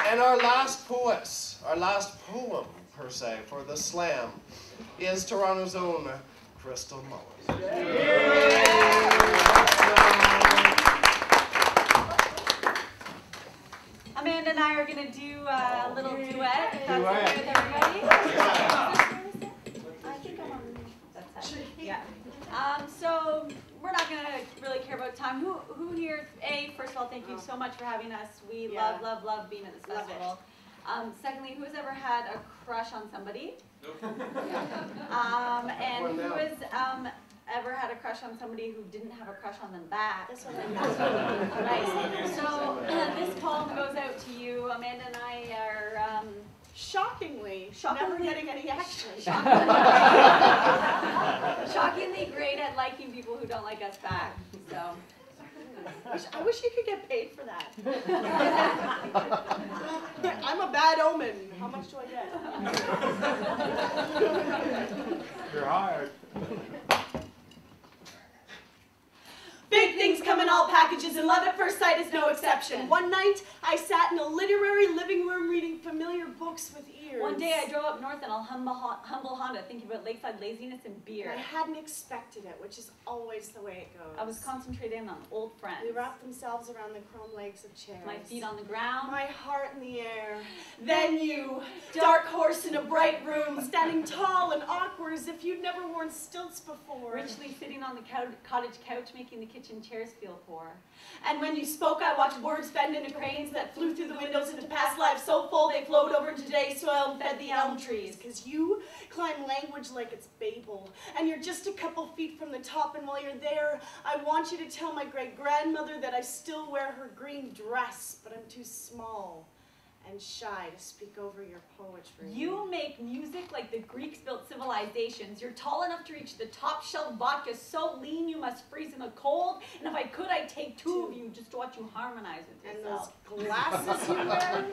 And our last poet, our last poem, per se, for the slam, is Toronto's own Krystle Mullin. Amanda and I are going to do a little duet, if that's okay with everybody. I think I'm on that side. Yeah. So we're not going to really care about time. Who here, first of all, thank you so much for having us. We love being at this festival. Secondly, who has ever had a crush on somebody? Nope. And who has ever had a crush on somebody who didn't have a crush on them back? That's what I Nice. So this poem goes out to you. Amanda and I are shockingly never getting any action. Shockingly great at liking people who don't like us back. So. I wish you could get paid for that. I'm a bad omen. How much do I get? You're hired. Big things come in all packages, and love at first sight is no exception. One night, I sat in a literary living room reading familiar books with ears. One day, I drove up north in a humble Honda thinking about lakeside laziness and beer. I hadn't expected it, which is always the way it goes. I was concentrating on old friends. They wrapped themselves around the chrome legs of chairs. My feet on the ground. My heart in the air. Then you, dark horse in a bright room, standing tall and awkward as if you'd never worn stilts before. Richly sitting on the cottage couch, making the kitchen chairs feel poor. And when you spoke, I watched words bend into cranes that flew through the windows into past lives so full they flowed over into today's soil and fed the elm trees. Because you climb language like it's Babel, and you're just a couple feet from the top, and while you're there, I want you to tell my great-grandmother that I still wear her green dress, but I'm too small and shy to speak over your poetry. You make music like the Greeks built civilizations. You're tall enough to reach the top shelf vodka, so lean you must freeze in the cold. And if I could, I'd take two of you just to watch you harmonize with yourself. And those glasses you wear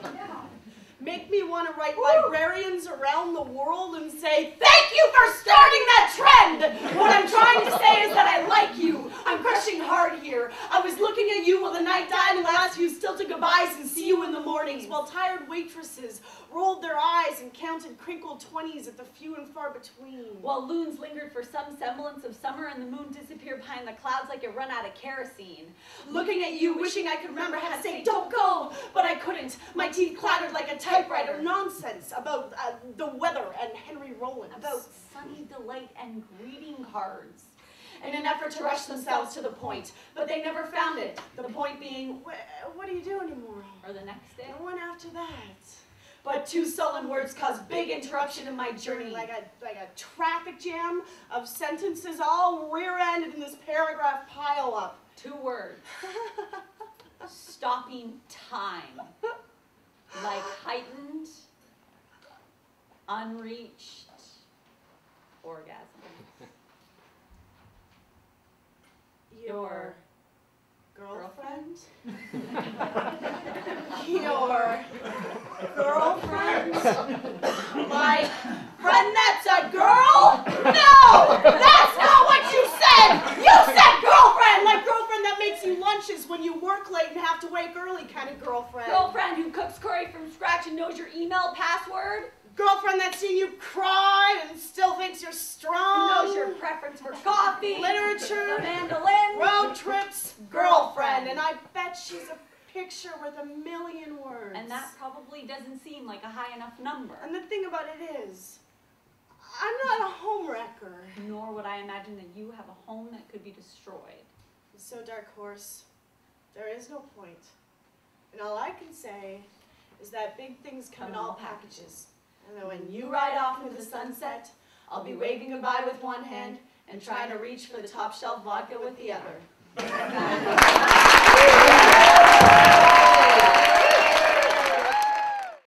make me want to write librarians around the world and say, thank you for starting that trend! What I'm trying to say is that I like you. I'm crushing hard here. I was looking at you while the night died and the last few stilted goodbyes and see you in the mornings, while tired waitresses rolled their eyes and counted crinkled 20s at the few and far between. While loons lingered for some semblance of summer and the moon disappeared behind the clouds like it run out of kerosene. Looking at you, wishing I could remember how to say, don't go, but I couldn't. My teeth clattered like a typewriter. Nonsense about the weather and Henry Rollins. About sunny delight and greeting cards. In an effort to rush themselves to the point, but they never found it. The point being, what do you do anymore? Or the next day? The one after that. But two sullen words caused big interruption in my journey. Like a traffic jam of sentences all rear-ended in this paragraph pile-up. 2 words. Stopping time. Like heightened, unreached orgasm. Your girlfriend? Your girlfriend? My friend that's a girl? No! That's not what you said! You said girlfriend! Like girlfriend that makes you lunches when you work late and have to wake early kind of girlfriend. Girlfriend who cooks curry from scratch and knows your email password? Girlfriend that's seen you cry and still thinks you're strong. Knows your preference for coffee, literature, the mandolin, road trips, girlfriend. And I bet she's a picture with a million words. And that probably doesn't seem like a high enough number. And the thing about it is, I'm not a homewrecker. Nor would I imagine that you have a home that could be destroyed. So, Dark Horse, there is no point. And all I can say is that big things come in all packages. And then when you ride off into the sunset, I'll be waving goodbye with one hand and trying to reach for the top shelf vodka with the other.